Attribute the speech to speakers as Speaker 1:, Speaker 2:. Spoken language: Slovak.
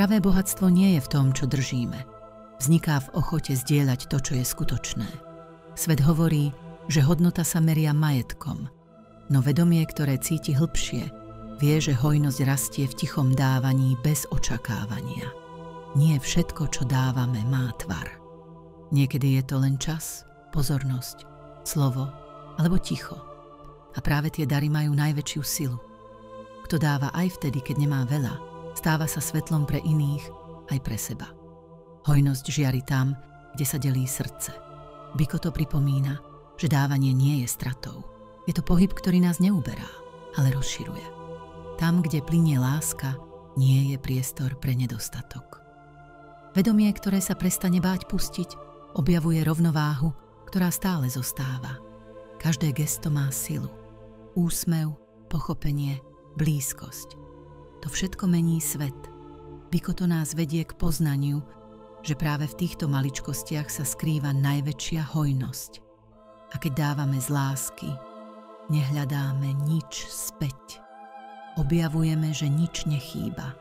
Speaker 1: Pravé bohatstvo nie je v tom, čo držíme. Vzniká v ochote zdieľať to, čo je skutočné. Svet hovorí, že hodnota sa meria majetkom, no vedomie, ktoré cíti hlbšie, vie, že hojnosť rastie v tichom dávaní bez očakávania. Nie všetko, čo dávame, má tvar. Niekedy je to len čas, pozornosť, slovo alebo ticho. A práve tie dary majú najväčšiu silu. Kto dáva aj vtedy, keď nemá veľa, stáva sa svetlom pre iných aj pre seba. Hojnosť žiari tam, kde sa delí srdce. Biko to pripomína, že dávanie nie je stratou. Je to pohyb, ktorý nás neuberá, ale rozširuje. Tam, kde plynie láska, nie je priestor pre nedostatok. Vedomie, ktoré sa prestane báť pustiť, objavuje rovnováhu, ktorá stále zostáva. Každé gesto má silu. Úsmev, pochopenie, blízkosť. To všetko mení svet. Biko to nás vedie k poznaniu, že práve v týchto maličkostiach sa skrýva najväčšia hojnosť. A keď dávame z lásky, nehľadáme nič späť. Objavujeme, že nič nechýba.